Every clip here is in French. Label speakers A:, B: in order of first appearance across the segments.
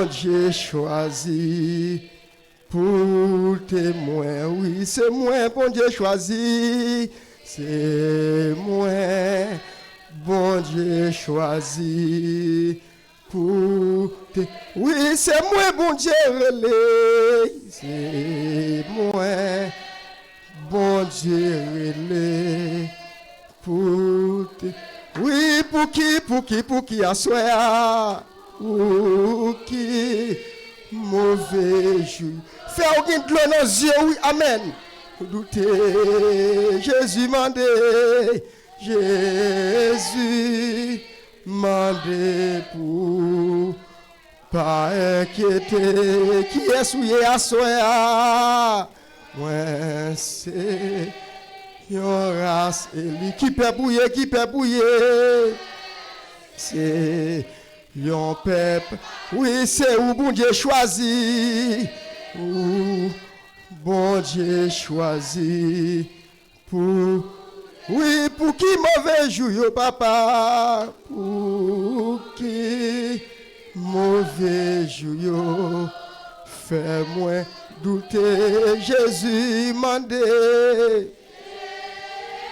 A: Dieu choisi pour témoin. Oui, c'est moi, bon Dieu choisi. C'est moi, bon Dieu choisi pour témoin. Oui, c'est moi, bon Dieu relais. C'est moi, bon Dieu relais pour témoin. Oui, pour qui assoya, pour qui mauvais jour. Fais aucun de l'eau dans les yeux, oui, amen. Doutez, Jésus mandé, Jésus mandé pour pas inquiéter. Qui est souillé assoya? Moi, c'est yon race élie qui peut bouiller, c'est yon peuple, oui c'est où bon Dieu choisi, où bon Dieu choisi pour, oui pour qui mauvais jour yo papa, pour qui mauvais jour yo, fais-moi douter, Jésus mandé.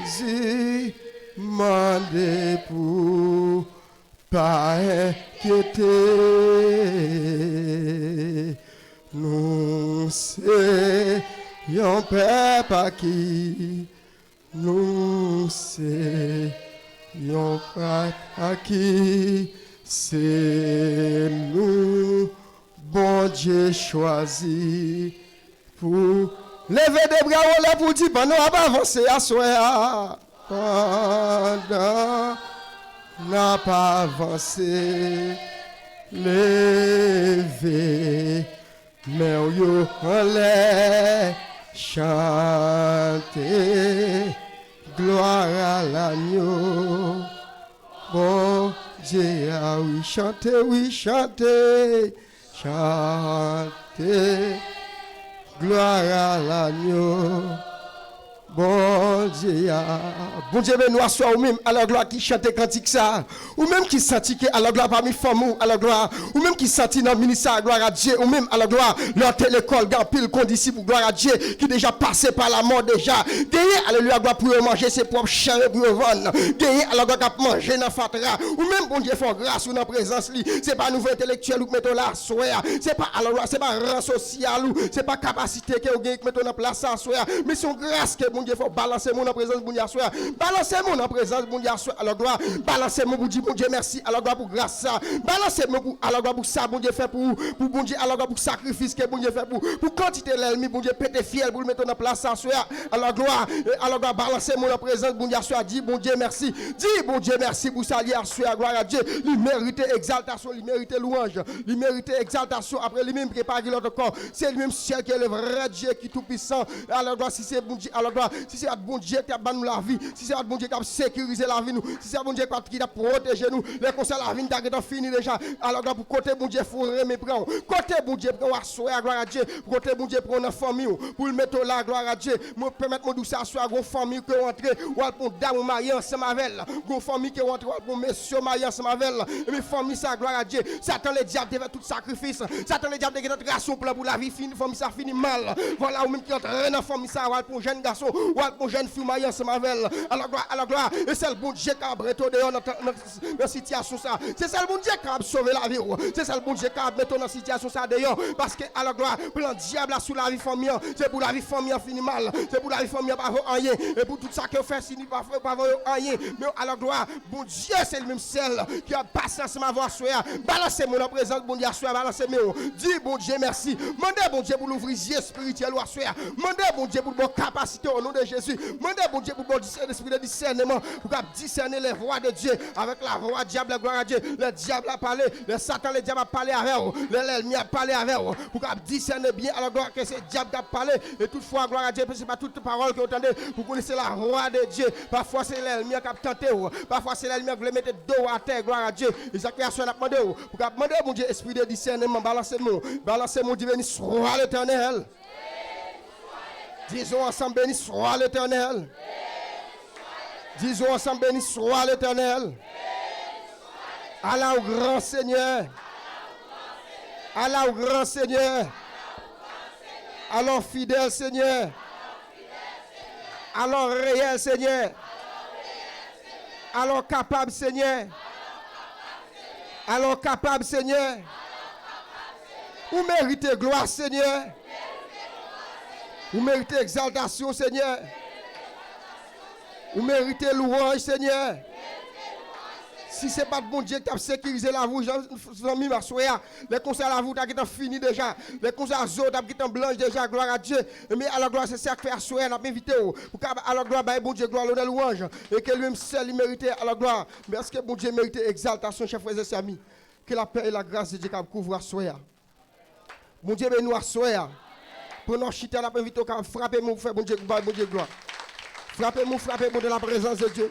A: Jésus mandé pour pas inquiéter. Nous c'est un peuple qui nous c'est un peuple qui c'est nous bon Dieu choisi pour levez des bras au lait pour dire pendant qu'on va avancer à soi. Pendant n'a pas avancé. Levez mais yo en l'air chanter gloire à l'agneau. Bon Dieu ah oui chanter gloire à l'agneau. Bon Dieu, bon Dieu, nous assois ou même à la gloire qui chante cantique ça, ou même qui sentit que à la gloire parmi femmes à la gloire, ou même qui sentit dans le ministère gloire à Dieu, ou même à la gloire, leur l'école, grand pile condition pour gloire à Dieu, qui déjà passé par la mort déjà, gagné, alléluia, gloire pour manger ses propres chair pour vendre, gagné, à la gloire pour manger dans fatra, ou même bon Dieu, fort grâce ou dans présence, c'est pas nouveau intellectuel ou mettons là, soya, c'est pas à la gloire, c'est pas rang social ou, c'est pas capacité que vous gagnez, mettons dans place, soya, mais son grâce que bon Dieu, faut balancer mon en présence, bon Dieu, soya, balancer mon en présence, bon Dieu, soya, à la gloire, balancer mon bon Dieu, merci, à la gloire pour grâce ça, balancer mon à la gloire pour ça, bon Dieu, fait pour bon Dieu, à la gloire pour sacrifice que bon Dieu fait pour quantité l'ennemi, bon Dieu, pété fiel pour le mettre en place, soya, à la gloire, balancer mon en présence, bon Dieu, soya, dis bon Dieu, merci, dis bon Dieu, merci pour ça, soya, gloire à Dieu, il mérite exaltation, il mérite louange, il mérite exaltation, après lui-même préparer l'autre corps, c'est lui-même ciel qui est le vrai Dieu qui est tout puissant, à la gloire, si c'est bon Dieu, à la gloire, si c'est bon Dieu qui a banni la vie, si c'est bon Dieu qui a sécurisé la vie, nous, si c'est bon Dieu qui a protégé nous, les conseils la vie qui a fini déjà, alors pour côté bon Dieu, il faut remettre prendre, côté bon Dieu, pour asseoir gloire à Dieu, côté bon Dieu, pour une famille, pour le mettre là, gloire à Dieu, me permettre de douce asseoir, une famille qui rentre, ou pour dame mariée ensemble avec elle, une famille qui rentre, pour monsieur marié ensemble avec elle, et mes familles, ça, gloire à Dieu, Satan le diable devait tout sacrifice, Satan le diable devait notre ration pour la vie, famille ça finit mal, voilà, ou même qui entre dans la famille, ça, ou pour jeune garçon, ou pour jeune fille mariée ensemble avec elle, à la gloire, et c'est le bon Dieu qui a breton dehors dans la situation ça, c'est ça le bon Dieu qui a sauvé la vie, c'est ça le bon Dieu qui a mis dans la situation ça d'ailleurs, parce que à la gloire, pour le diable sous la vie famille, c'est pour la vie famille finit mal, c'est pour la vie famille pas rien, et pour tout ça que fait signe pas rien, mais à la gloire, bon Dieu c'est le même celle qui a passé ensemble avoir soya, balancez mon présence, bon Dieu soya, balancez moi, dis bon Dieu merci, mandez bon Dieu pour l'ouvrir spirituel ou soya, mandez bon Dieu pour bonne capacité au nom de Jésus, mandez bon Dieu pour bon esprit de discernement, pour discerner les voix de Dieu avec la voix diable, gloire à Dieu, le diable a parlé, le Satan, le diable a parlé avec vous, l'ennemi a parlé avec vous, pour discerner bien à la gloire que c'est diable qui a parlé, et toutefois, gloire à Dieu, c'est pas toute parole que vous entendez, vous connaissez la voix de Dieu, parfois c'est l'ennemi qui a tenté, parfois c'est l'ennemi qui veut mettre dos à terre, gloire à Dieu, et ça création a demandé, pour demander mon Dieu, esprit de discernement, balancez-moi, dit béni soit l'Éternel. Disons ensemble, béni soit l'Éternel. Disons ensemble, béni soit l'Éternel. Allah au grand Seigneur. Alors grand Seigneur. Alors fidèle Seigneur. Alors réel Seigneur. Alors capable Seigneur. Alors capable Seigneur. Vous méritez gloire Seigneur. Vous méritez exaltation Seigneur. Vous méritez louange Seigneur. Si ce n'est pas de bon Dieu qui a sécurisé la voûte, les conseils à la voûte qui ont fini déjà. Les conseils à Zod qui ont blanche déjà. Gloire à Dieu. Mais à la gloire, c'est ça que fait à souhait. On a invité. À la gloire, bon Dieu, gloire, l'honneur, louange. Et que lui-même seul, il méritait à la gloire. Mais est-ce que bon Dieu méritait exaltation, chers frères et amis? Que la paix et la grâce de Dieu couvre à souhait. Bon Dieu, nous à souhait. Pour nous chiter, on a invité. Frappez-moi, frère, bon Dieu, gloire. Frappez-moi, frappez-moi de la présence de Dieu.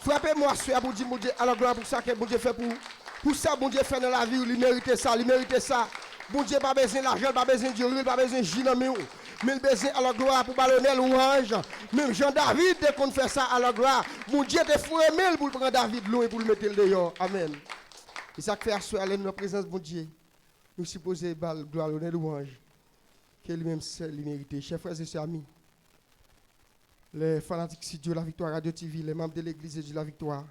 A: Frappez-moi, soeur, pour dire, mon Dieu, alors gloire pour ça que bon Dieu fait pour ça, bon Dieu fait dans la vie, il mérite ça, il mérite ça. Bon Dieu, pas besoin d'argent, pas besoin de riz, pas besoin de gin, mais il besoin alors gloire pour ballonner louange. Même Jean-David, dès qu'on fait ça, alors gloire, mon Dieu te fouet pour prendre David l'eau et pour le mettre le dehors. Amen. Et ça fait à soeur, dans la présence de bon Dieu, nous supposons gloire, l'honneur, louange, que lui-même seul, il mérite. Chers frères et sœurs amis, les fanatiques de la Victoire Radio TV, les membres de l'église de la Victoire,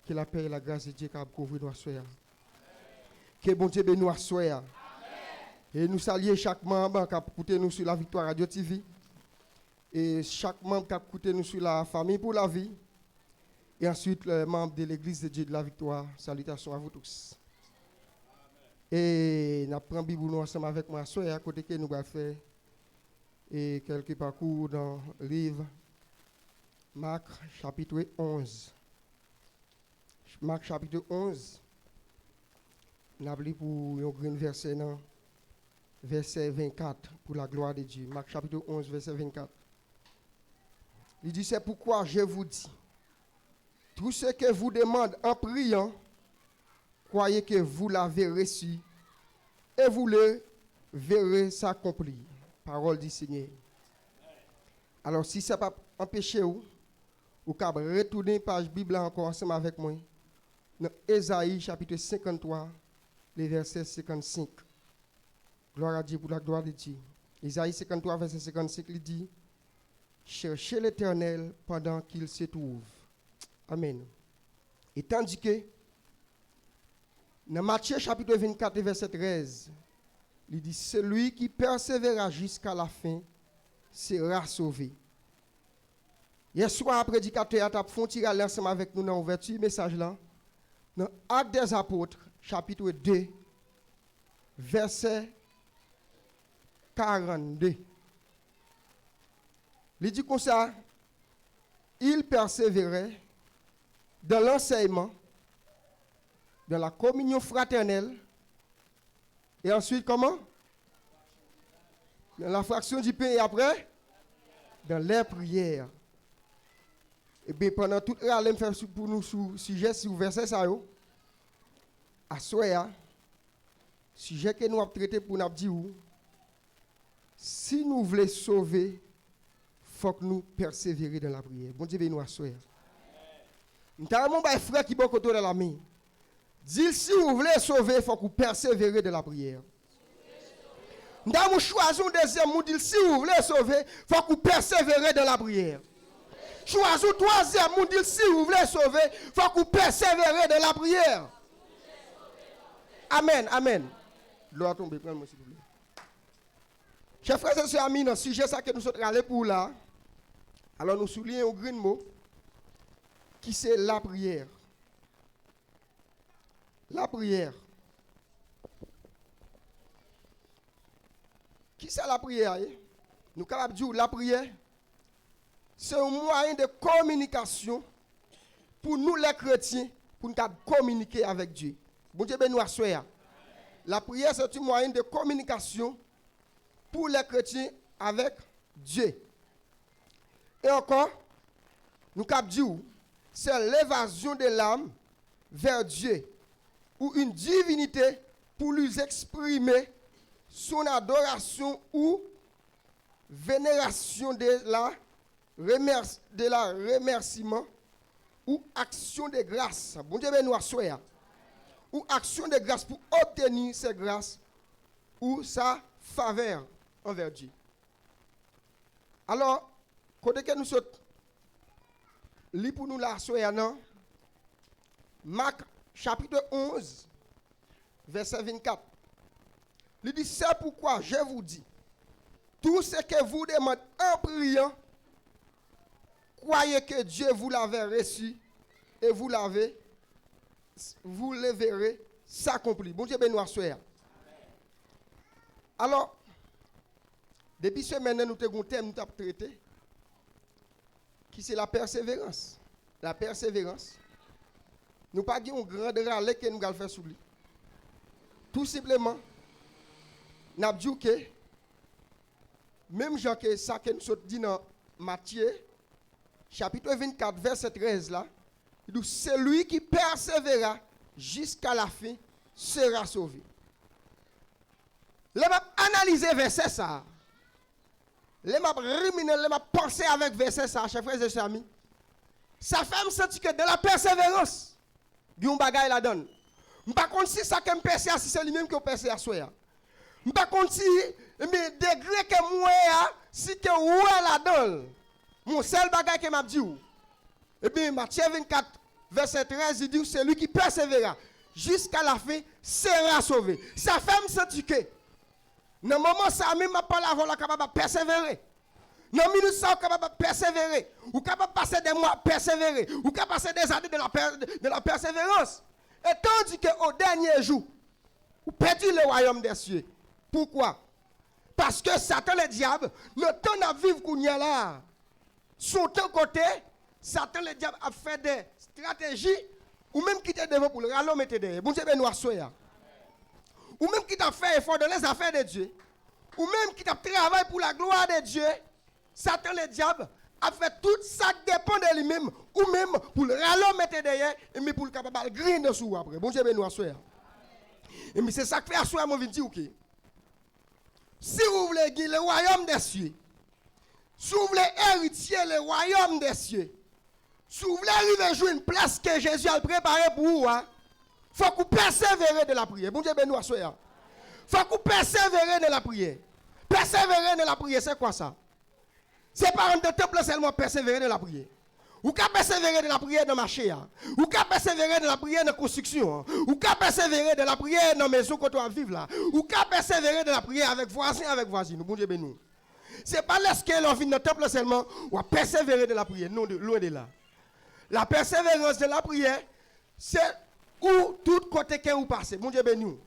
A: que la paix et la grâce de Dieu couvre nous à soir. Que bon Dieu bénisse nous à soir. Et nous saluons chaque membre qui a écouté nous sur la Victoire Radio TV. Et chaque membre qui a écouté nous sur la famille pour la vie. Et ensuite, les membres de l'église de Dieu de la Victoire. Salutations à vous tous. Et nous prenons la Bible ensemble avec moi à soir, à côté que nous allons faire. Et quelques parcours dans le livre Marc chapitre 11. Marc chapitre 11. Nous avons pour un grand verset, verset 24, pour la gloire de Dieu. Marc chapitre 11, verset 24. Il dit, c'est pourquoi je vous dis, tout ce que vous demandez en priant, croyez que vous l'avez reçu et vous le verrez s'accomplir. Parole du Seigneur. Alors, si ça ne pas empêcher vous pouvez retourner page Bible encore ensemble avec moi. Dans Ésaïe chapitre 53, les versets 55. Gloire à Dieu pour la gloire de Dieu. Ésaïe 53, verset 55, il dit, cherchez l'Éternel pendant qu'il se trouve. Amen. Et tandis que, dans Matthieu chapitre 24, verset 13, il dit, celui qui persévérera jusqu'à la fin sera sauvé. Hier soir, un prédicateur a fait un ensemble avec nous dans l'ouverture message là. Dans Actes des Apôtres, chapitre 2, verset 42. Il dit comme ça, il persévérait dans l'enseignement, dans la communion fraternelle, et ensuite comment? Dans la fraction du pain et après? Dans les prières. Et bien pendant toute la journée, je fais pour nous sujet sur verset ça yo. À soya, sujet que nous avons traité pour nous dire si nous voulons sauver, il faut que nous persévérer dans la prière. Bon Dieu bénisse nous à soya. Nous avons un frère qui est beaucoup dans la main. Dit si vous voulez sauver, il faut que vous persévérez dans la prière. Nous avons choisi un deuxième mot, dit si vous voulez sauver, il faut que vous persévérez dans la prière. Choisis un troisième mot, dit si vous voulez sauver, il faut que vous persévérez dans la prière. Amen, amen. Gloire tombe, prenez-moi s'il vous plaît. Chers frères et sœurs amis, dans le sujet ça que nous sommes allés pour là, alors nous soulignons un grand mot qui c'est la prière. La prière. Qui c'est la prière? Nous capables de dire la prière, c'est un moyen de communication pour nous les chrétiens, pour nous communiquer avec Dieu. Bon Dieu, nous assoyons. La prière, c'est un moyen de communication pour les chrétiens avec Dieu. Et encore, nous capables de dire, c'est l'évasion de l'âme vers Dieu, ou une divinité pour lui exprimer son adoration ou vénération de la remerciement ou action de grâce. Bon Dieu, nous assoyons. Ou action de grâce pour obtenir ces grâces ou sa faveur envers Dieu. Alors, quand nous sommes, lis pour nous là, non? Marc chapitre 11, verset 24. Il dit, c'est pourquoi je vous dis, tout ce que vous demandez en priant, croyez que Dieu vous l'avait reçu et vous le verrez s'accomplir. Bon Dieu bénisse soeur. Alors, depuis ce matin, nous avons un thème nous avons traité, qui c'est la persévérance. La persévérance. Nous n'avons pas un grand râle que nous allons faire sous lui. Tout simplement, nous avons dit que, même gens que ça que nous avons dit dans Matthieu, chapitre 24, verset 13, là, il dit, celui qui persévérera jusqu'à la fin sera sauvé. Là, je analyser verset ça. Là, je penser avec verset ça, chers frères et chers amis. Ça fait me sentir que de la persévérance, il y a un bagage la donne. Je ne sais pas si ça que me persévère, si c'est lui-même qui persévère. Je ne sais pas si mais degré que moi, si que ouais la donne. Mon seul bagage que m'a dit. Et bien, Matthieu 24, verset 13, il dit, c'est lui qui persévérera jusqu'à la fin sera sauvé. Ça fait me sentir que dans le moment ça, même pas la voix capable de persévérer. Dans le minute ça, capable de persévérer. Ou capable de passer des mois persévérer. Ou capable de passer des années de la persévérance. Et tandis qu'au dernier jour, vous perdez le royaume des cieux. Pourquoi? Parce que Satan, le diable, le temps à vivre qu'on y a là. Son temps côté, Satan, le diable, a fait des stratégies, ou même qui te devant pour le ralom et te derrière. Bon Dieu, nous soya. Ou même qui t'a fait effort dans les affaires de Dieu. Ou même qui t'a travaillé pour la gloire de Dieu. Satan, le diable, a fait tout ça qui dépend de lui-même. Ou même pour le ralom et te derrière, et mais pour le capable de griner dessous après. Bon Dieu, nous soya. Et mais c'est ça que fait à soi, moi, je dis, ok. Si vous voulez gagner le royaume des cieux, si vous voulez hériter le royaume des cieux, si vous voulez arriver à jouer une place que Jésus a préparée pour vous, il faut que vous persévérez de la prière. Bon Dieu, bénis vous. Il faut que vous persévérez de la prière. Persévérer de la prière, c'est quoi ça? C'est pas un temple seulement persévérer de la prière. Ou qu'à persévérer de la prière dans le marché. Ou qu'à persévérer de la prière dans la construction. Ou qu'à persévérer de la prière dans la maison qu'on doit vivre là. Ou qu'à persévérer de la prière avec voisin, avec voisine. Bon Dieu bénis. Ce n'est pas lorsque l'on vient dans le temple seulement, ou à persévérer de la prière. Non, loin de là. La persévérance de la prière, c'est où tout côté que vous passez. Bon Dieu béni.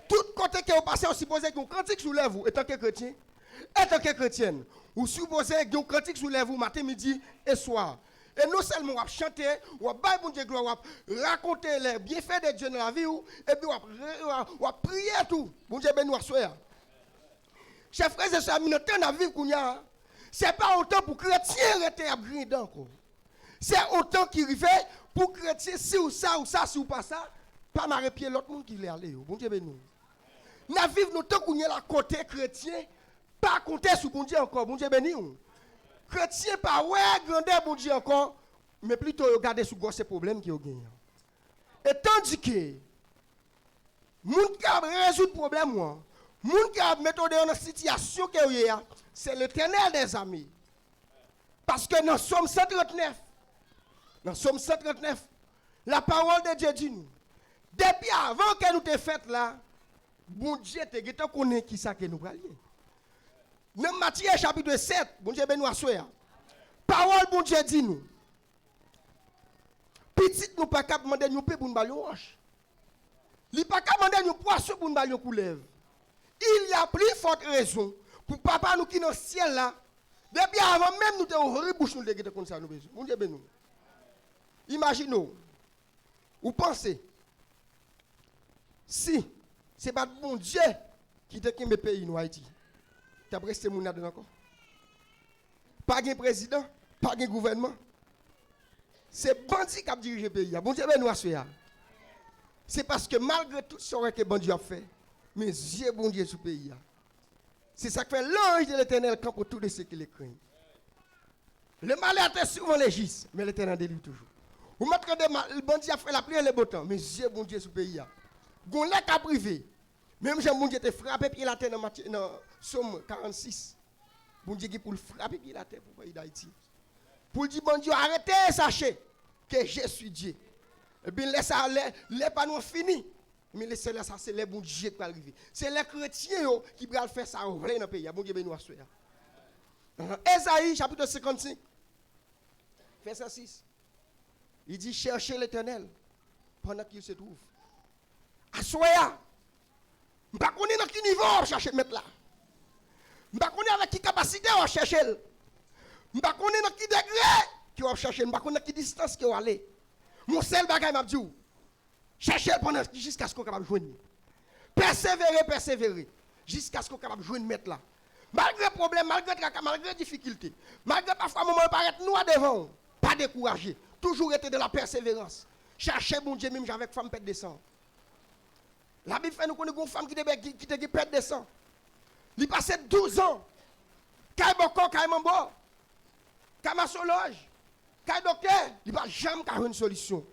A: Tout côté que vous passez, vous supposez que vous cantique sous vous, étant que chrétien, étant que chrétienne. Vous supposez que vous cantique sous vous matin, midi et soir. Et non seulement vous chanter, vous bailler bon Dieu gloire, vous raconter les bienfaits de Dieu dans la vie, et puis vous prier tout. Bon Dieu béni, soir. Chers frères et sœurs, notre temps à vivre qu'on a, c'est pas autant pour chrétiens rester à grindan. C'est autant qui arrive pour chrétiens, si ou ça, si ou pas ça, pas marrer pied l'autre monde qui veut aller. Bon Dieu béni. Nous vivons notre temps qu'on a la côté chrétien, pas compter sur bon Dieu encore. Bon Dieu béni. Chrétien pas ouais grandeur bon Dieu encore, mais plutôt regarder sur ces problèmes qui ont gagné. Et tandis que moun qui a résoudre le problème moi. Moun qui a mis dans une situation que y a, c'est l'Éternel des amis. Parce que dans Somme 139, la parole de Dieu dit nous. Depuis avant que nous te fait là, bon Dieu te connaît qui ça que nous parlions. Dans Matthieu chapitre 7, bon Dieu béni soya. Parole bon Dieu dit nous. Petit nous pas capable demander nous paix pour nous balion roche. Li pas capable demander nous poisson pour nous balion couleuvre. Il y a plus forte raison pour papa nous qui dans le ciel là. Depuis avant même nous te horrible bouche nous de comme ça nous besoin. Mon Dieu béni. Imaginez, vous pensez, si ce n'est pas bon Dieu qui te quitte le pays nous Haïti, tu as resté mon là encore. Pas de président, pas de gouvernement. C'est bandit qui a dirigé le pays. Bon Dieu béni nous. C'est parce que malgré tout ce que bon Dieu a fait, mes yeux bon Dieu sur le pays. C'est ça que fait l'ange de l'Éternel quand pour tous ceux qui les craignent. Le malheur est souvent légiste, mais l'Éternel délivre toujours. Vous mettez le bon Dieu a fait la prière et le beau temps, mais yeux bon Dieu sur le pays. Gon lèk a privé, Même Jean, bon Dieu te frappé puis la terre dans Somme 46. Bon Dieu qui pour le frapper puis la terre pour le pays d'Haïti. Pour dire, bon Dieu, arrêtez, sachez que je suis Dieu. Et bien, laissez les panneaux finis. Mais laissez ça, c'est les bons Dieu qui vont arriver. C'est les chrétiens qui vont faire ça dans le pays. Bon Dieu, béni soit. Esaïe, chapitre 55, verset 6. Il dit, cherchez l'Éternel pendant qu'il se trouve. Assoya. Je ne sais pas dans quel niveau on cherche mettre là. Je ne sais pas avec quelle capacité on cherche. Je ne sais pas dans quel degré qui on cherche. Je ne sais pas dans quelle distance qui on aller. Mon seul bagage m'a dit, cherchez pendant jusqu'à ce qu'on soit capable de joindre. Persévérer jusqu'à ce qu'on soit capable de joindre mettre là. Malgré problème, malgré difficulté, malgré parfois un moment paraître noir devant, pas décourager, toujours être de la persévérance. Cherchez bon Dieu même avec femme pète de sang. La Bible fait nous connaître une femme qui te pète de sang. Il passait 12 ans. Kay boko, kay mambo, kay massologe, kay docteur, il va jamais avoir une solution.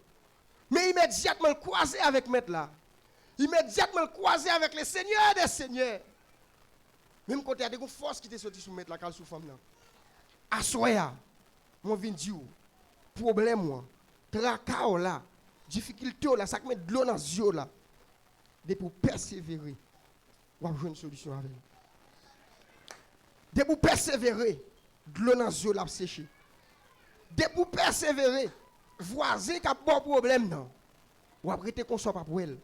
A: Mais immédiatement le croiser avec maître là. Immédiatement le croiser avec le Seigneur des Seigneurs. Même quand il y a des forces qui te sorti sous mettre la cale sous femme là. Assoya, mon vin dire problème moi, tracas là, difficulté là, ça met de l'eau dans les yeux là. De pour persévérer, on va jouer une solution avec. De pour persévérer, de l'eau dans les yeux là séché. De pour persévérer, voisin qui a pas de problème non. On va arrêter qu'on soit pas pour elle.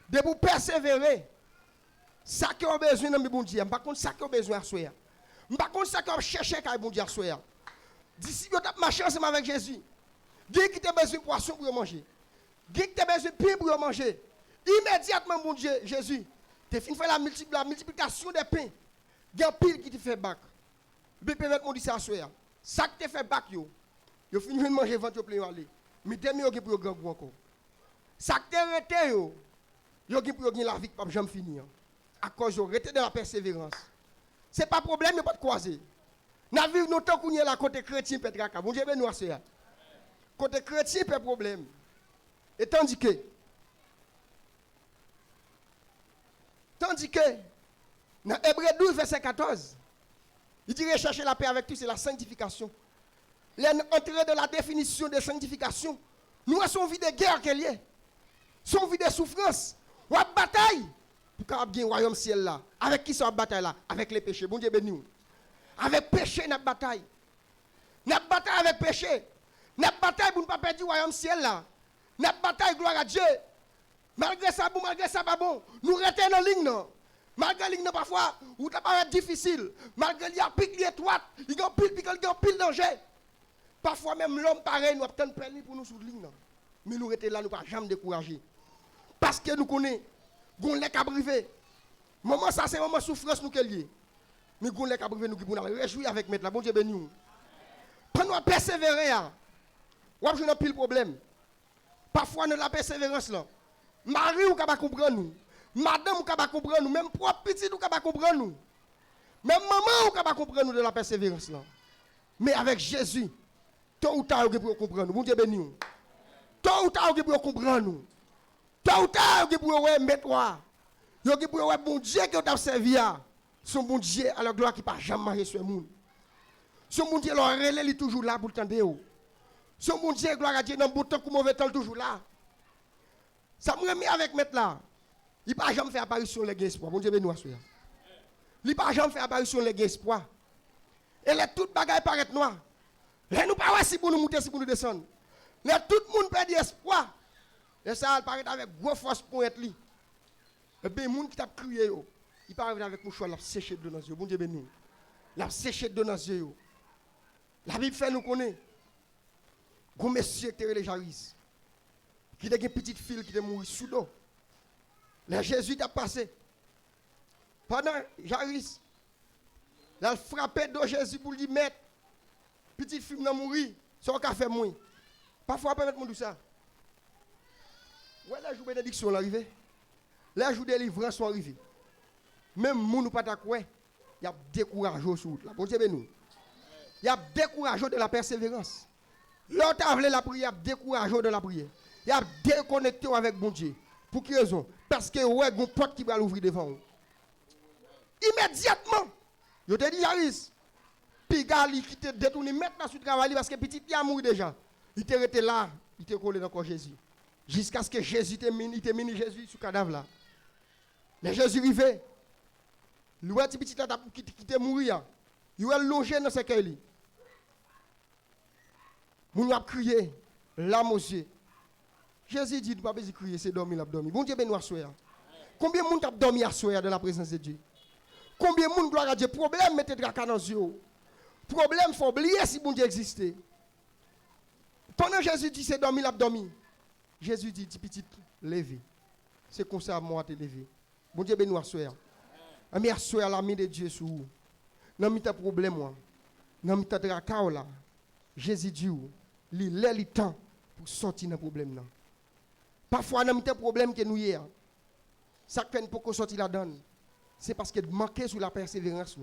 A: De pour persévérer, ça qui a besoin dans le bon Dieu, par contre ça qui a besoin à soya. Par contre ça qui a cherché à bon Dieu à soya. D'ici vous avez marché ensemble avec Jésus. Dieu qui a besoin de poisson pour manger. Dieu qui a besoin de pain pour manger. Immédiatement mon Dieu, Jésus, tu finis faire la multiplication des pains. Il y a un pile qui te fait bac. Le père mon dit ça à soya. Ça qui te fait bac yo. Yo fini de manger ventre plein aller. Mais demi yo pour grand goût encore. Ça qui te arrêté yo. Yo pour gagner la vie pas jamais finir. À cause yo arrêté de la persévérance. C'est pas problème, mais pas de croiser. N'a vivre nous temps qu'on est là côté chrétien peut traka. Bon Dieu ben nous ça. Côté chrétien pas problème. Et tandis que dans Hébreux 12 verset 14, il dit rechercher la paix avec tous, c'est la sanctification. L'entrée de la définition de sanctification, nous avons vie de guerre qu'elle est. Son vie de souffrance. Ou à bataille pour gagner le royaume ciel là. Avec qui sont bataille là? Avec les péchés. Bon Dieu béni nous. Avec péché, nous bataille. Nous bataille avec péché. Nous bataille pour ne pas perdre le royaume ciel là. Nous bataille gloire à Dieu. Malgré ça, bon, malgré ça, pas bon. Nous restons dans la ligne non. Malgré la ligne parfois, où ça paraît difficile. Malgré il y a pique étroite, il y a pile danger. Parfois même l'homme pareil, nous avons permis pour nous sur la ligne. Mais nous restons là, nous ne pas jamais décourager. Parce que nous connaissons, nous sommes cabrivés. Moment ça, c'est un moment de souffrance nous lié. Mais nous sommes cabrivés, nous pouvons nous réjouir avec mettre la bon Dieu béni. Pendant nous persévérer, nous avons un pile problème. Parfois, nous avons la persévérance là. Marie, ou pas comprendre nous. Madame, ou pas comprendre nous. Même propre petit, ou pas comprendre nous. Même maman, ou pas comprendre nous de la persévérance là. Mais avec Jésus, tôt ou tard, vous pouvez comprendre nous. Bon Dieu béni. Tôt ou tard, vous pouvez comprendre nous. Tôt ou tard, vous pouvez mettre toi. Vous pouvez bon Dieu qui t'a servi. Son bon Dieu à la gloire qui ne pas jamais marcher sur le monde. Son bon Dieu, le relais est toujours là pour t'entendre. Son bon Dieu, gloire à Dieu, dans bon temps ou mauvais temps, toujours là. Ça me remet avec mettre là. Il ne peut jamais faire apparition les espoirs. Bon Dieu, nous assure. Il ne peut jamais faire apparition les espoirs. Et les toutes bagailles paraissent noires. Les nous pas si pour nous monter, si pour nous descendre. Les tout le monde perd espoir. Et ça paraît avec gros force pour être li. Et bien, les gens qui t'a crié, il parle avec mouchoir, il a séché de nos yeux. Bon Dieu, béni. Il a séché de nos yeux. La Bible fait nous connaître. Gros monsieur qui les Jaris. Qui a une petite fille qui est morte sous l'eau. Le Jésus a passé. Pendant Jaris, il a frappé de Jésus pour lui mettre. Petite fille n'a mouru. C'est un café mouille. Parfois, on peut mettre mon ça. Ouais, les jours de bénédiction sont arrivés. Les jours de délivrance sont arrivés. Même si nous ne pas d'accord, il y a découragé sur la. Bon Dieu, nous. Il y a découragé de la persévérance. L'autre a voulu la prière, découragé de la prière. Il y a déconnecté avec bon Dieu. Pour quelle raison? Parce que ouais, une porte qui va l'ouvrir devant vous. Immédiatement, je te dis, Yaris, Pigali qui te détourné maintenant sur le travail parce que petit il a mouru déjà. Il était resté là, il était collé dans le corps Jésus. Jusqu'à ce que Jésus te mini Jésus sur le cadavre là. Les Jésus arrivé. Le petit là qui était mort, il a longé dans ce cœur. Moun a crié, l'âme aux yeux. Jésus dit, ne pas besoin de crier, c'est dormir, dormir. Bon Dieu, ben nous soir. Combien de monde a dormi à soir dans la présence de Dieu? Combien de monde, gloire à Dieu, problème, mettez de la canne dans les yeux. Problème, il faut oublier si bon Dieu existait. Pendant Jésus dit, c'est dormir, dormir. Jésus dit, petit, levez. C'est comme ça, moi, te lever. Bon Dieu, ben nous soir. Mais à soir, la main de Dieu sur vous. Non, mais t'as problème, moi. Non, mais t'as de la canne là. Jésus dit, il est le temps pour sortir dans le problème. Parfois, nous avons des problèmes que nous avons. Ça fait pour qu'on sorte la donne. C'est parce que manquer sur la persévérance.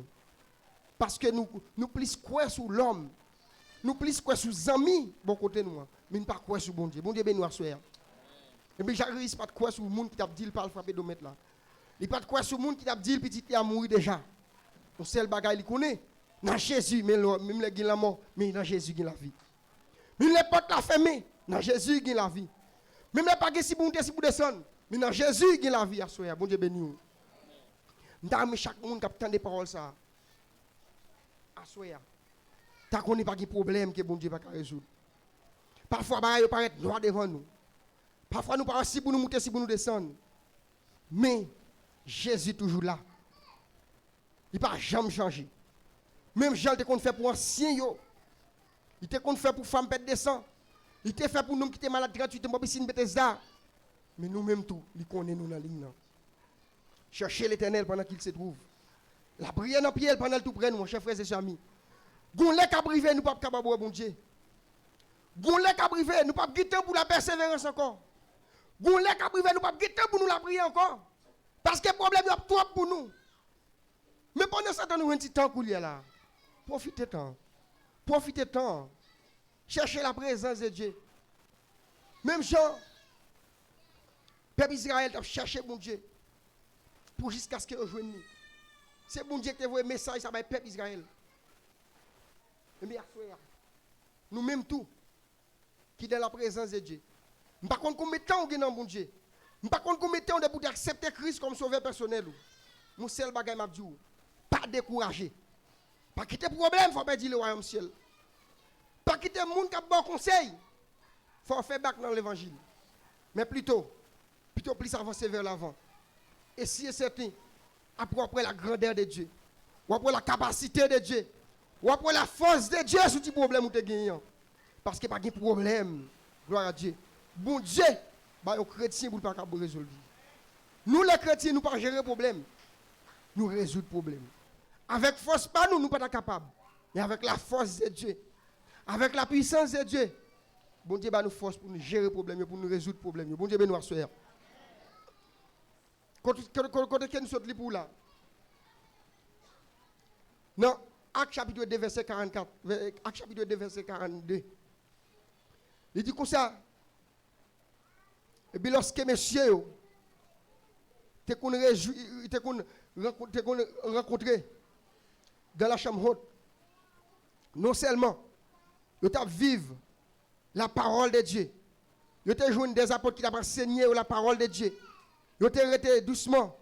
A: Parce que nous plus quoi sur l'homme. Nous plus quoi sur les amis, bon côté nous. Mais nous pas quoi sur bon Dieu. Bon Dieu, ben nous assoir. Et puis, j'arrive pas de quoi sur le monde qui t'a dit le pas frapper de mettre là. Il pas de quoi sur le monde qui t'a dit le petit a mouru déjà. On sait le bagage, il connaît. Dans Jésus, mais même les la mort, mais dans Jésus, il y a la vie. Même les portes la fermées, dans Jésus, il y a la vie. Même les paquets si vous montez, si vous descendez, mais dans Jésus, il y a la vie à soi. Bon Dieu béni. Nous chaque monde qui a des paroles ça. À soi. Tant qu'on n'est pas de problème que bon Dieu va résoudre. Parfois, il paraît noir devant nous. Parfois, nous parlons si pour nous monter, si pour nous descendre. Mais Jésus est toujours là. Il ne va jamais changer. Même Jean, il te fait pour ancien, il te fait pour femme pète de sang. Il te fait pour nous qui sommes malades gratuitement, pour piscine Bethesda. Mais nous-mêmes tout, il connaît nous dans la ligne. Cherchez l'Éternel pendant qu'il se trouve. La prière dans pied pendant le tout près, mon chers frères et amis. Goulé qui a privé, nous ne pouvons pas capable bon Dieu. Goulé qui a privé, nous ne pouvons pas guetter pour la persévérance encore. Goulé qui a privé, nous ne pouvons pas guetter pour nous la prier encore. Parce que le problème est trop pour nous. Mais pendant ce temps, nous avons un petit temps pour là. Profitez temps. Profitez temps. Cherchez la présence de Dieu. Même Jean, peuple Israël a cherché bon Dieu. Pour jusqu'à ce qu'il rejoigne nous. C'est bon Dieu qui a envoyé un message, ça va être peuple Israël. Mais frère, nous-mêmes tout, qui dans la présence de Dieu. Par contre, combien de temps on est dans bon Dieu? Par contre, combien de temps on est pour accepter Christ comme sauveur personnel? Mon seul bagage m'a dit, pas décourager. Pas quitter problème, il faut pas dire le royaume ciel. Pas quitter le monde qui a bon conseil. Il faut faire back dans l'évangile. Mais plutôt plus avancer vers l'avant. Et si c'est certain, après la grandeur de Dieu, ou après la capacité de Dieu, ou après la force de Dieu sur ce problème où tu as gagné. Parce qu'il n'y a pas de problème. Gloire à Dieu. Bon Dieu, bah, les chrétiens ne pouvons pas résoudre. Nous les chrétiens, nous ne pouvons pas gérer le problème. Nous résoudre le problème. Avec force, pas nous ne sommes pas capables. Mais avec la force de Dieu, avec la puissance de Dieu, bon Dieu, bah, nous force pour nous gérer le problème, pour nous résoudre le problème. Bon Dieu, nous assoir. Quand nous sommes pour là. Non, Acte chapitre 2, verset 44. Acte chapitre 2, verset 42. Il dit comme ça. Et puis lorsque messieurs, t'es rencontré dans la chambre haute, non seulement, ils t'ont vivre la parole de Dieu. Ils t'ont joué des apôtres qui t'ont enseigné la parole de Dieu. Ils t'ont été doucement.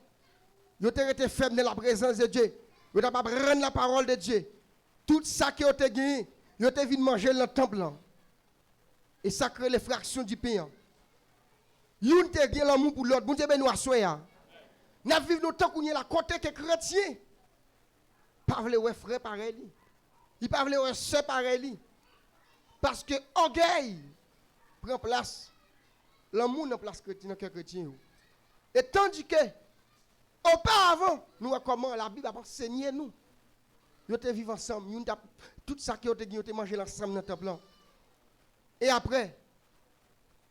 A: Ils ont été faibles dans la présence de Dieu. Ils t'ont pas rendre la parole de Dieu. Tout ça qui ont été gagné, ils ont été venus manger dans le temple. Et ça crée les fractions du pays. Ils ont été l'amour pour l'autre. Bon Dieu, nous assoyons. Nous vivons dans le temps où il y a la côté que chrétien. Pas vouloir frère pareil. Il pas vouloir sœur pareil. Parce que orgueil prend place. L'amour n'a place chrétien dans chrétien. Et tandis que auparavant, nous comment la Bible a enseigné nous. Nous étions vivre ensemble. Tout ça qui ont été mangé ensemble dans le temple. Et après,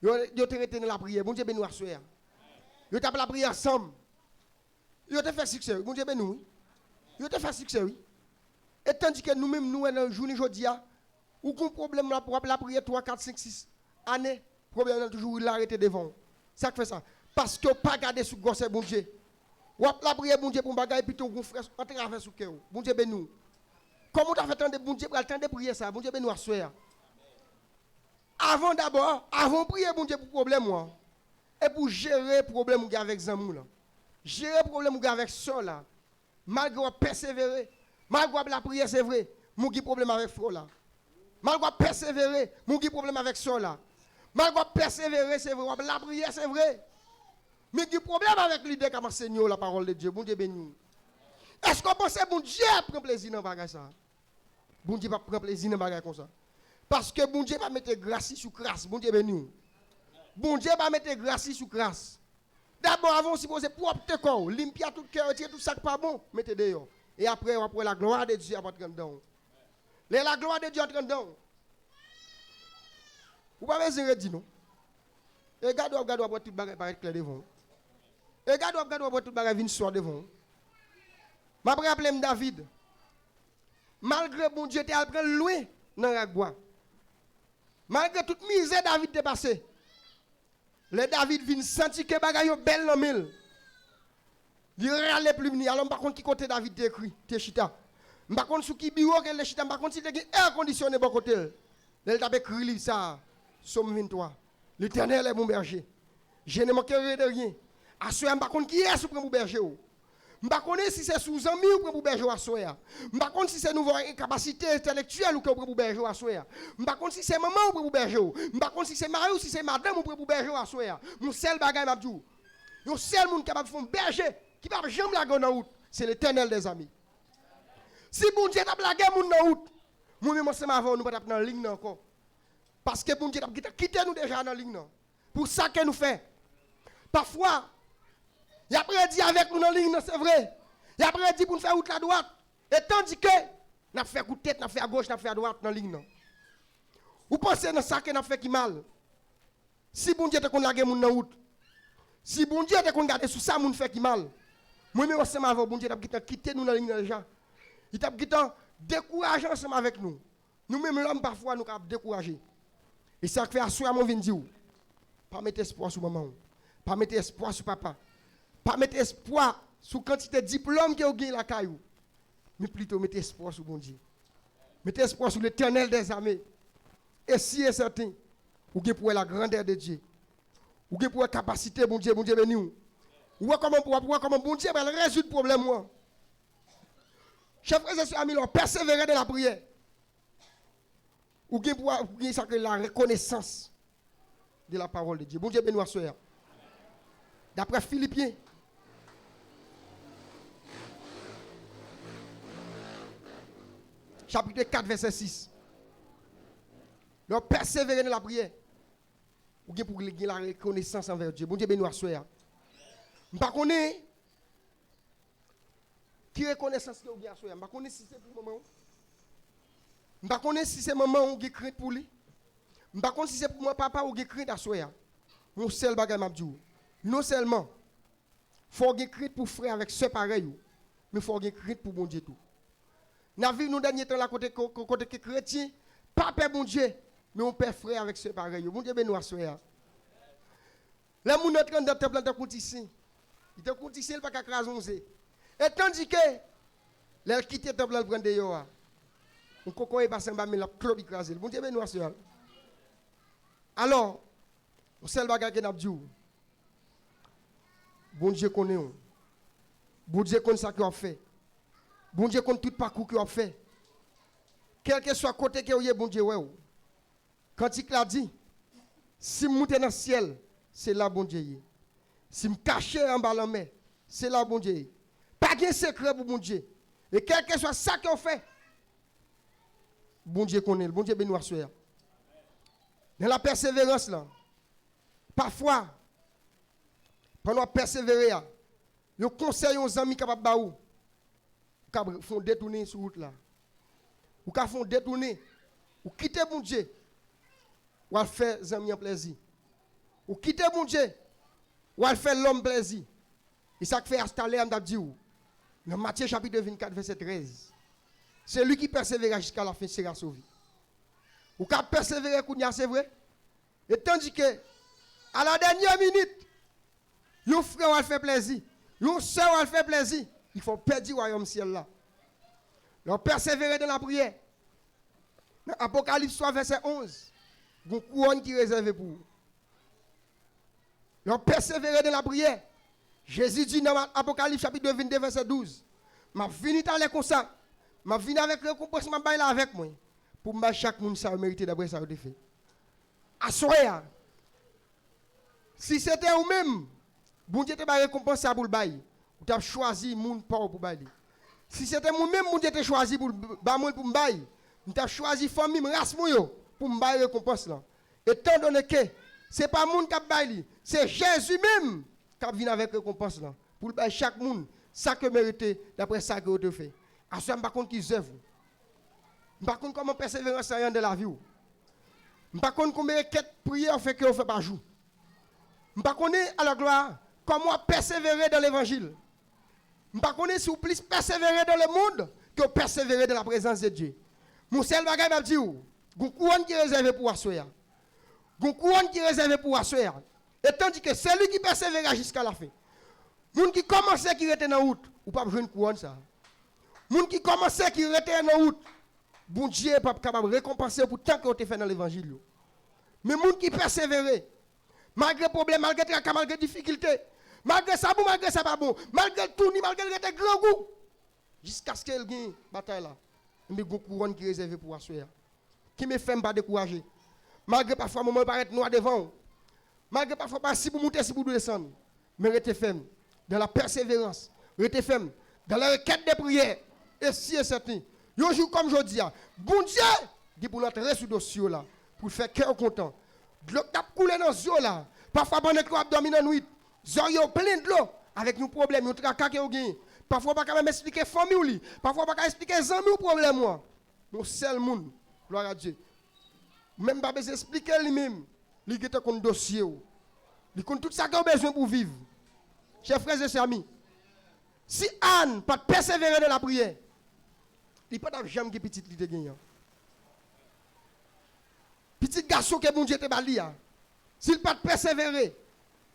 A: ils ont été dans la prière. Bon Dieu, nous assoyons. Ils ont été la prière ensemble. Ils ont fait succès. Bon Dieu, nous. Ils ont fait succès, oui. Et tandis que nous-mêmes, nous, dans le jour d'aujourd'hui, ou qu'on problème là pour la prière 3, 4, 5, 6 années, le problème est toujours l'arrêter devant. Ça fait ça. Parce que pas garder sous gosse bon Dieu. Ou la prière bon Dieu pour bagaille puis ton gon frère entrer avec sous cœur. Bon Dieu ben nous. Comment tu as fait tant de bon Dieu pour le temps de prier ça? Bon Dieu ben nous assoir. Avant d'abord, avant prier bon Dieu pour problème moi. Et pour gérer problème avec zamou là. Gérer problème avec ça là. Malgré persévérer, malgré la prière c'est vrai, mon problème avec frère là. Malgré persévérer, mon problème avec ça là. Malgré persévérer c'est vrai, la prière c'est vrai. Mais il y a problème avec l'idée qu'a enseigné la parole de Dieu. Bon Dieu béni. Est-ce qu'on pense que bon Dieu prend plaisir dans bagage ça? Bon Dieu va prendre plaisir dans bagage comme ça. Parce que bon Dieu va mettre grâce sur grâce. Bon Dieu béni. Bon Dieu va mettre grâce sur grâce. D'abord, avant, si vous êtes propre corps, limpia tout cœur, tout ça pas bon, mettez dehors. Et après, la gloire de Dieu va entrer dedans. La gloire de Dieu entre dedans. Vous ne pouvez pas dire non. Et regarde, tout le bagage paraît clair devant. Et regarde, tout le bagage vient soir devant. Je me rappelle David. Malgré bon Dieu, tu as pris loin dans la bois. Malgré toute misère, David est passé. Le David vient sentir que bagay yo belle dans mille. Il râle plus ni. Alors par contre qui côté David écrit, te chita. Par contre sous qui bureau que le chita, par contre si il y a air conditionné bon côté. Il t'a écrit ça. Somme 23. L'Éternel est mon berger. Je ne manquerai de rien. Assoya par contre qui est sous mon berger. Je ne sais pas si c'est sous ami ou pour berger à soya. Je ne sais pas si c'est une capacité intellectuelle ou pour berger à soya. Je ne sais pas si c'est maman ou pour berger. Je ne sais pas si c'est mari ou si c'est madame ou pour berger à soya. Mon seul bagage m'a dit. Le seul monde capable de faire berger qui va jamais la en route, c'est l'Éternel des amis. Si bon Dieu t'a blagué moun en route, moi même c'est avant nous pas dans la ligne encore. Parce que bon Dieu t'a quitté nous déjà dans la ligne. Pour ça que nous fait. Parfois il a prédit avec nous dans la ligne, c'est vrai. Il a prédit pour nous faire route à droite. Et tandis que, nous avons fait coup de tête, nous avons fait à gauche, nous avons fait à droite dans la ligne. Vous pensez dans ça que nous avons fait qui mal? Si bon Dieu te qu'on lage moun dans route. Si bon Dieu te qu'on garde sous ça, moun fait qui mal. Moi-même, ensemble avec bon Dieu, il a quitté nous dans la ligne déjà. Il a quitté découragé ensemble avec nous. Nous-mêmes, l'homme, parfois, nous avons découragé. Et ça fait assurer mon vin dire. Pas mettre espoir sur maman. Pas mettre espoir sur papa. Pas mettre espoir sur la quantité de diplômes que vous avez la caillou. Mais plutôt mettre espoir sur bon Dieu. Mettez espoir sur l'Éternel des armées. Et si est certain, vous avez pour la grandeur de Dieu. Vous avez pour la capacité, bon Dieu béni. Vous voyez comment bon Dieu va résoudre le problème. Chers frères et sœurs amis, persévérer dans la prière. Vous avez pour la reconnaissance de la parole de Dieu. Bon Dieu béni, soeur. D'après Philippiens, chapitre 4, verset 6. Leur persévérer dans la prière. Ou bien pour gagner la reconnaissance envers Dieu. Bon Dieu béni à soi. Je ne sais pas qui reconnaissance que vous avez à soi. Je ne sais pas si c'est pour maman. Je ne sais pas si c'est maman qui craint pour lui. Je ne sais pas si c'est pour mon papa ou qui craint à soi. Mon seul bagage m'a dit. Non seulement, il faut avoir crainte pour frère avec ce pareil, mais il faut avoir crainte pour bon Dieu tout. Dans la vie, nous derniers temps, côté chrétien, pas père bon Dieu, mais on père frère avec ce pareil. Bon Dieu, ben nous assoyons. Là, nous sommes dans le temple de Coutissé. Il te Coutissé, il ne va pas craser. Et tandis que, là, quitte le temple, il prend des yoa. On coco est passé en bas, mais la club écrasé. Bon Dieu, ben nous assoyons. Alors, le seul bagage que nous avons dit, bon Dieu connaît. Bon Dieu connaît ça qu'il a fait. Bon Dieu connaît tout parcours qu'il a fait. Quel que soit côté que vous êtes, bon Dieu, ouais. Quand il a dit, si je monte dans le ciel, c'est là bon Dieu. Si je me cache en bas de la mer, c'est là bon Dieu. Pas de secret pour bon Dieu. Et quel que soit ça qu'il a fait, bon Dieu connaît. Bon Dieu béni à soi. Dans la persévérance, là, parfois, pendant persévérer, je conseille aux amis qui font détourner sur route là. Ou qui font détourner, ou quitter mon Dieu, ou faire les amis en plaisir. Ou quitter mon Dieu, ou faire l'homme plaisir. Et ça fait installer un dit dans Matthieu chapitre 24, verset 13. C'est lui qui persévère jusqu'à la fin sera sauvé. Ou qui persévérer, c'est vrai. Et tandis que, à la dernière minute, Un frère va faire plaisir. Une soeur va faire plaisir. Il faut perdre le royaume ciel là. Leur persévérer dans la prière. Dans Apocalypse 3, verset 11. Une couronne qui est réservée pour vous. Leur persévérer dans la prière. Jésus dit dans Apocalypse chapitre 22, verset 12. Je venu aller comme ça. Je venu avec le récompense, je vais là avec moi. Pour que chaque monde ça mérite d'après ça a été fait. Assoya. Si c'était vous-même, bon Dieu te ba récompense pour le bail. Vous avez choisi monde pauvre pour bail. Si c'était vous-même, bon Dieu te choisi pour me bail. Vous avez choisi famille, race pour me bail récompense là. Étant donné que ce n'est pas monde qui a bail, c'est Jésus même qui vient avec récompense là. Pour le bail chaque monde, ça que mérite d'après ça que vous avez fait. Assoya, par contre, qui œuvre. Par contre, comment persévérer sans rien de la vie. Par contre, combien de prières fait que vous faites par jour. Par contre, à la gloire, comment persévérer dans l'évangile. Par contre, si vous plus persévérer dans le monde que persévérer dans la présence de Dieu. Mon seul bagage m'a dit, vous couronne qui est réservé pour Assoya. Vous couronne qui est réservé pour Assoya. Et tandis que celui qui persévère jusqu'à la fin. Moun qui commence qui était dans la route, ou pas besoin de couronne ça. Moun qui commence qui était dans la route, bon Dieu n'est pas capable de récompenser pour tant que vous avez fait dans l'évangile. Mais moun qui persévère, malgré problème, malgré tracas, malgré difficulté, malgré ça bon, malgré ça pas bon, malgré tout, malgré le grand goût, jusqu'à ce qu'elle gagne bataille là. Mais une couronne qui est réservée pour assurer. Qui me fait pas décourager. Malgré parfois moment paraître noir devant. Malgré parfois pas si vous montez, si vous descendre. Mais restez ferme dans la persévérance. Restez ferme dans la requête de prière. Et si et certain. Un jour comme je dis, bon Dieu, dit pour l'entrer sous dossier là, pour faire cœur content. De l'eau qui coule dans ce là. Parfois, pendant que vous dormez dans la nuit, vous avez plein de l'eau avec nos problèmes, nos tracas que vous avez. Parfois, pas même expliquer famille, parfois, pas expliquer les amis ou problème. Mon seul monde, gloire à Dieu. Même pas besoin d'expliquer lui-même. Il est comme dossier. Il compte tout ça qu'il a besoin pour vivre. Chers frères et chers amis, si Anne pas persévérer dans la prière, il n'y a pas de jamais que petite li te gagne. Petit garçon que bon Dieu te bali, s'il pas persévérer,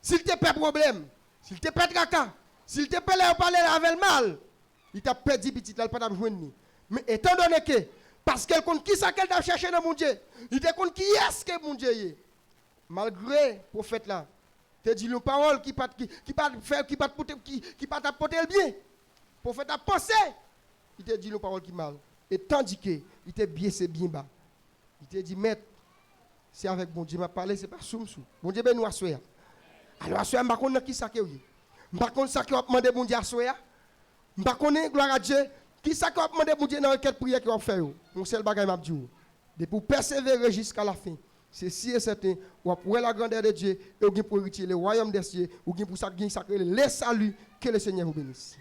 A: s'il te pas problème, s'il te pas tracas, s'il te pas parler avec le mal, il t'a perdu petit là, il pas joindre. Mais étant donné que parce qu'elle compte qui ça qu'elle t'a cherché dans mon Dieu, il te compte qui est-ce que mon Dieu est. Malgré prophète là, te dit une parole qui pas t'apporter le bien. Prophète a pensé, il te dit une parole qui mal. Et tandis que il te bien c'est bien bas. Il te dit maître, c'est avec bon Dieu m'a parlé, c'est pas soum-sou. Bon Dieu ben nous assoya. Alors assoya m'a connait qui ça que oui. M'a connait ça que a demandé bon Dieu assoya. M'a connait gloire à Dieu. Qui ça que a demandé bon Dieu dans requête prière qui va faire. Mon seul bagage m'a dit. De pour persévérer jusqu'à la fin. C'est si et certain, ou pour la grandeur de Dieu, et pour retirer le royaume des cieux, ou pour ça, le salut, que le Seigneur vous bénisse.